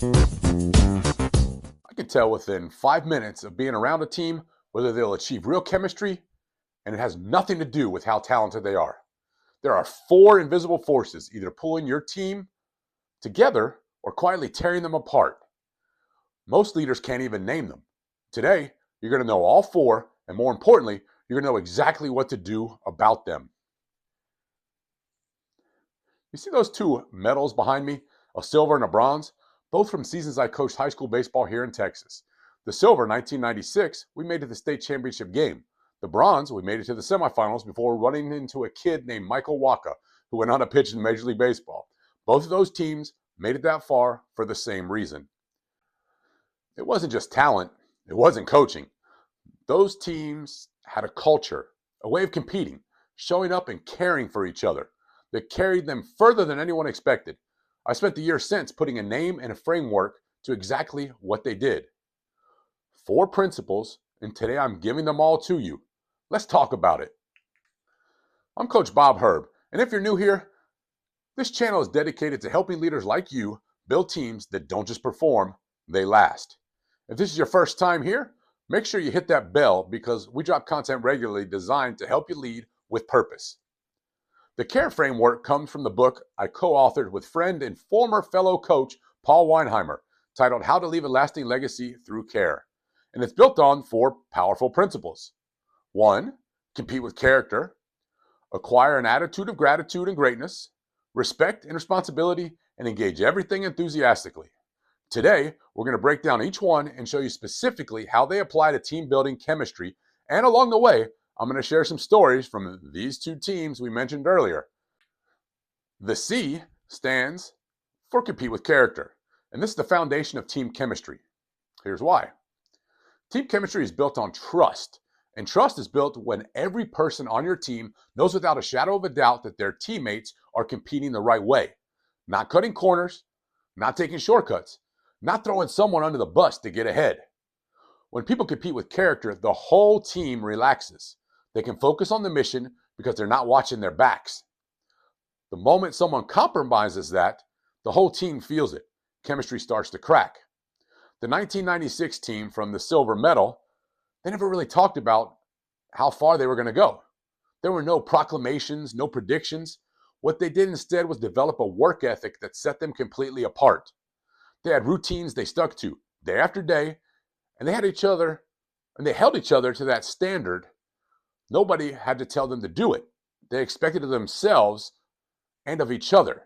I can tell within 5 minutes of being around a team whether they'll achieve real chemistry, and it has nothing to do with how talented they are. There are four invisible forces either pulling your team together or quietly tearing them apart. Most leaders can't even name them. Today, you're going to know all four, and more importantly, you're going to know exactly what to do about them. You see those two medals behind me, a silver and a bronze? Both from seasons I coached high school baseball here in Texas. The silver, 1996, we made it to the state championship game. The bronze, we made it to the semifinals before running into a kid named Michael Waka, who went on to pitch in Major League Baseball. Both of those teams made it that far for the same reason. It wasn't just talent, it wasn't coaching. Those teams had a culture, a way of competing, showing up and caring for each other that carried them further than anyone expected. I spent the year since putting a name and a framework to exactly what they did. 4 principles, and today I'm giving them all to you. Let's talk about it. I'm Coach Bob Herb, and if you're new here, this channel is dedicated to helping leaders like you build teams that don't just perform, they last. If this is your first time here, make sure you hit that bell because we drop content regularly designed to help you lead with purpose. The CARE framework comes from the book I co-authored with friend and former fellow coach Paul Weinheimer, titled How to Leave a Lasting Legacy Through Care. And it's built on 4 powerful principles. 1, compete with character, acquire an attitude of gratitude and greatness, respect and responsibility, and engage everything enthusiastically. Today, we're going to break down each one and show you specifically how they apply to team building chemistry, and along the way, I'm going to share some stories from these 2 teams we mentioned earlier. The C stands for compete with character, and this is the foundation of team chemistry. Here's why. Team chemistry is built on trust, and trust is built when every person on your team knows without a shadow of a doubt that their teammates are competing the right way, not cutting corners, not taking shortcuts, not throwing someone under the bus to get ahead. When people compete with character, the whole team relaxes. They can focus on the mission because they're not watching their backs. The moment someone compromises that, the whole team feels it. Chemistry starts to crack. The 1996 team from the silver medal, they never really talked about how far they were going to go. There were no proclamations, no predictions. What they did instead was develop a work ethic that set them completely apart. They had routines they stuck to day after day, and they held each other to that standard. Nobody had to tell them to do it. They expected of themselves and of each other.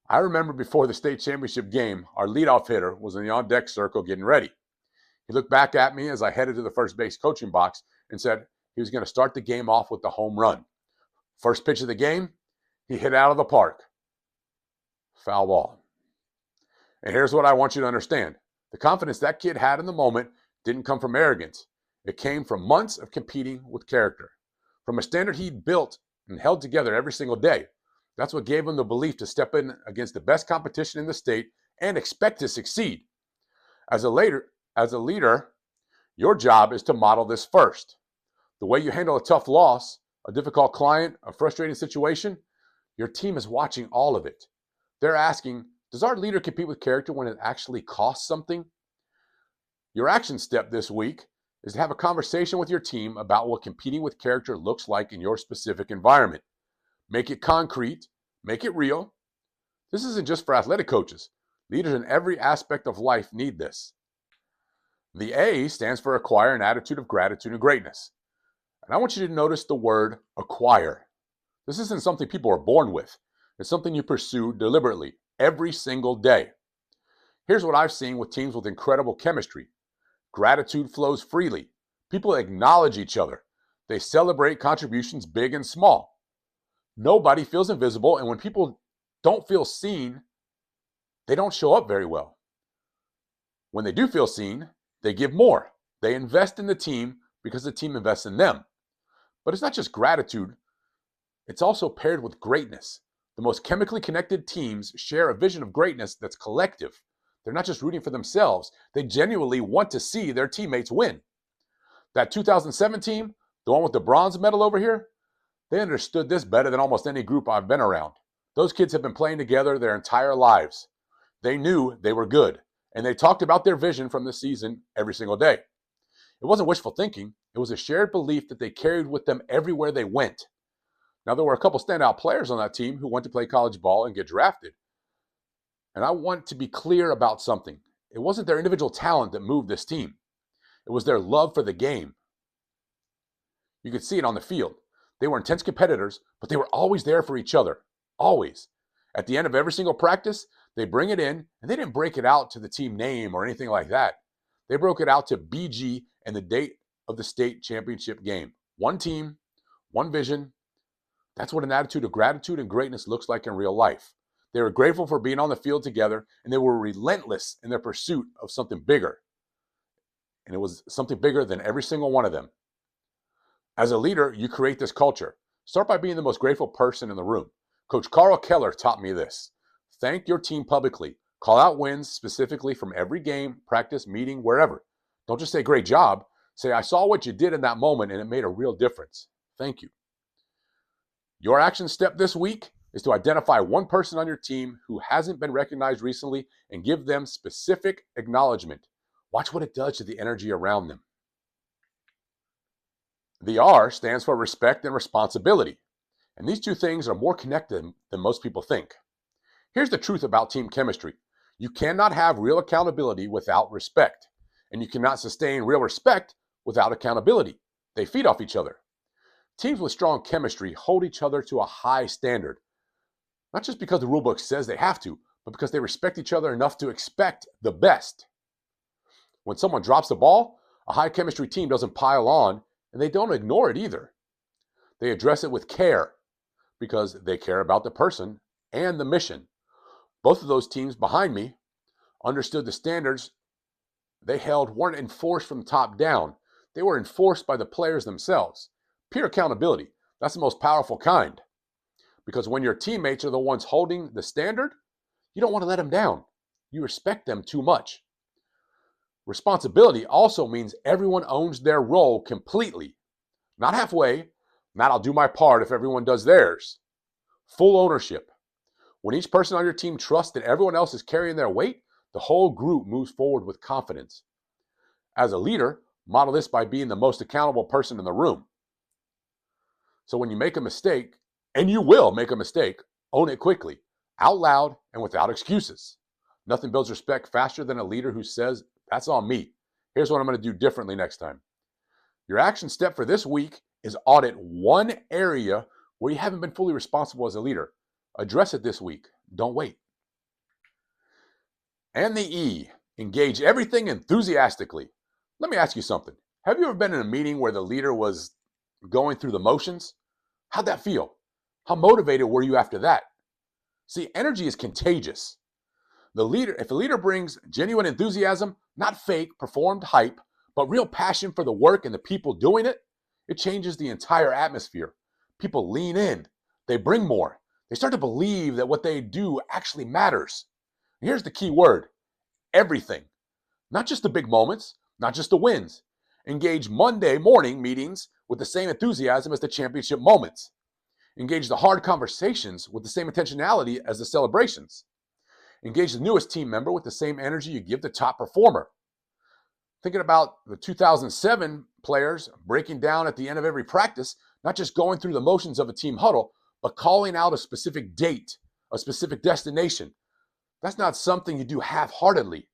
I remember before the state championship game, our leadoff hitter was in the on-deck circle getting ready. He looked back at me as I headed to the first base coaching box and said he was going to start the game off with the home run. First pitch of the game, he hit out of the park. Foul ball. And here's what I want you to understand. The confidence that kid had in the moment didn't come from arrogance. It came from months of competing with character, from a standard he'd built and held together every single day. That's what gave him the belief to step in against the best competition in the state and expect to succeed. As a leader, your job is to model this first. The way you handle a tough loss, a difficult client, a frustrating situation, your team is watching all of it. They're asking, does our leader compete with character when it actually costs something? Your action step this week is to have a conversation with your team about what competing with character looks like in your specific environment. Make it concrete, make it real. This isn't just for athletic coaches. Leaders in every aspect of life need this. The A stands for acquire an attitude of gratitude and greatness. And I want you to notice the word acquire. This isn't something people are born with. It's something you pursue deliberately every single day. Here's what I've seen with teams with incredible chemistry. Gratitude flows freely. People acknowledge each other. They celebrate contributions big and small. Nobody feels invisible, and when people don't feel seen, they don't show up very well. When they do feel seen, they give more. They invest in the team because the team invests in them. But it's not just gratitude. It's also paired with greatness. The most chemically connected teams share a vision of greatness that's collective. They're not just rooting for themselves. They genuinely want to see their teammates win. That 2007 team, the one with the bronze medal over here, they understood this better than almost any group I've been around. Those kids have been playing together their entire lives. They knew they were good, and they talked about their vision from the season every single day. It wasn't wishful thinking. It was a shared belief that they carried with them everywhere they went. Now, there were a couple standout players on that team who went to play college ball and get drafted. And I want to be clear about something. It wasn't their individual talent that moved this team. It was their love for the game. You could see it on the field. They were intense competitors, but they were always there for each other. Always. At the end of every single practice, they bring it in, and they didn't break it out to the team name or anything like that. They broke it out to BG and the date of the state championship game. One team, one vision. That's what an attitude of gratitude and greatness looks like in real life. They were grateful for being on the field together, and they were relentless in their pursuit of something bigger. And it was something bigger than every single one of them. As a leader, you create this culture. Start by being the most grateful person in the room. Coach Carl Keller taught me this. Thank your team publicly. Call out wins specifically from every game, practice, meeting, wherever. Don't just say, great job. Say, I saw what you did in that moment, and it made a real difference. Thank you. Your action step this week is to identify one person on your team who hasn't been recognized recently and give them specific acknowledgement. Watch what it does to the energy around them. The R stands for respect and responsibility. And these two things are more connected than most people think. Here's the truth about team chemistry. You cannot have real accountability without respect. And you cannot sustain real respect without accountability. They feed off each other. Teams with strong chemistry hold each other to a high standard. Not just because the rulebook says they have to, but because they respect each other enough to expect the best. When someone drops the ball, a high chemistry team doesn't pile on, and they don't ignore it either. They address it with care because they care about the person and the mission. Both of those teams behind me understood the standards they held weren't enforced from the top down. They were enforced by the players themselves. Peer accountability, that's the most powerful kind. Because when your teammates are the ones holding the standard, you don't want to let them down. You respect them too much. Responsibility also means everyone owns their role completely. Not halfway, not I'll do my part if everyone does theirs. Full ownership. When each person on your team trusts that everyone else is carrying their weight, the whole group moves forward with confidence. As a leader, model this by being the most accountable person in the room. So when you make a mistake, and you will make a mistake, own it quickly, out loud, and without excuses. Nothing builds respect faster than a leader who says, that's on me. Here's what I'm going to do differently next time. Your action step for this week is audit one area where you haven't been fully responsible as a leader. Address it this week. Don't wait. And the E, engage everything enthusiastically. Let me ask you something. Have you ever been in a meeting where the leader was going through the motions? How'd that feel? How motivated were you after that? See, energy is contagious. If a leader brings genuine enthusiasm, not fake, performed hype, but real passion for the work and the people doing it, it changes the entire atmosphere. People lean in. They bring more. They start to believe that what they do actually matters. And here's the key word, everything. Not just the big moments, not just the wins. Engage Monday morning meetings with the same enthusiasm as the championship moments. Engage the hard conversations with the same intentionality as the celebrations. Engage the newest team member with the same energy you give the top performer. Thinking about the 2007 players breaking down at the end of every practice, not just going through the motions of a team huddle, but calling out a specific date, a specific destination. That's not something you do half-heartedly.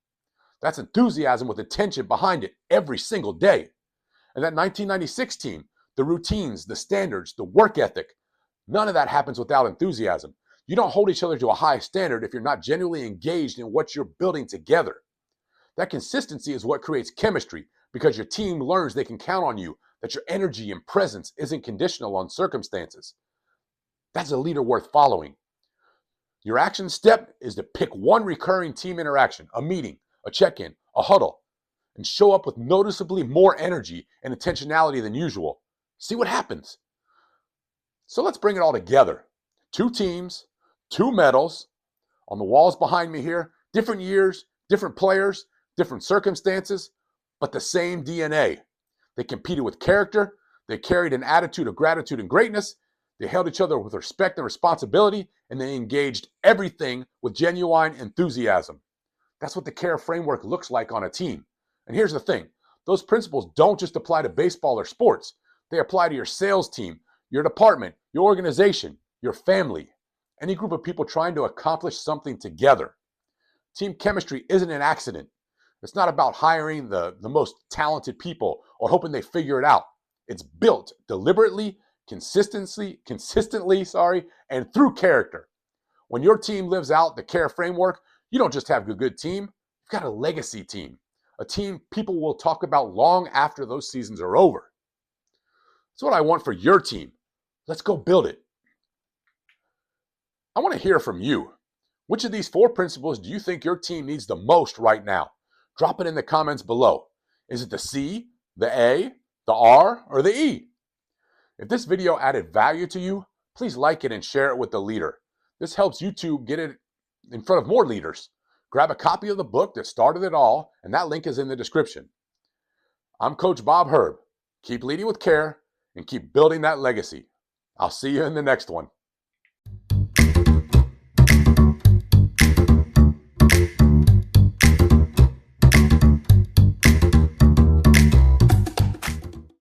That's enthusiasm with attention behind it every single day. And that 1996 team, the routines, the standards, the work ethic, none of that happens without enthusiasm. You don't hold each other to a high standard if you're not genuinely engaged in what you're building together. That consistency is what creates chemistry because your team learns they can count on you, that your energy and presence isn't conditional on circumstances. That's a leader worth following. Your action step is to pick one recurring team interaction, a meeting, a check-in, a huddle, and show up with noticeably more energy and intentionality than usual. See what happens. So let's bring it all together. 2 teams, 2 medals on the walls behind me here, different years, different players, different circumstances, but the same DNA. They competed with character, they carried an attitude of gratitude and greatness, they held each other with respect and responsibility, and they engaged everything with genuine enthusiasm. That's what the care framework looks like on a team. And here's the thing, those principles don't just apply to baseball or sports. They apply to your sales team, your department, your organization, your family, any group of people trying to accomplish something together. Team chemistry isn't an accident. It's not about hiring the most talented people or hoping they figure it out. It's built deliberately, consistently, and through character. When your team lives out the care framework, you don't just have a good team, you've got a legacy team, a team people will talk about long after those seasons are over. That's what I want for your team. Let's go build it. I want to hear from you. Which of these 4 principles do you think your team needs the most right now? Drop it in the comments below. Is it the C, the A, the R, or the E? If this video added value to you, please like it and share it with the leader. This helps YouTube get it in front of more leaders. Grab a copy of the book that started it all, and that link is in the description. I'm Coach Bob Herb. Keep leading with care and keep building that legacy. I'll see you in the next one.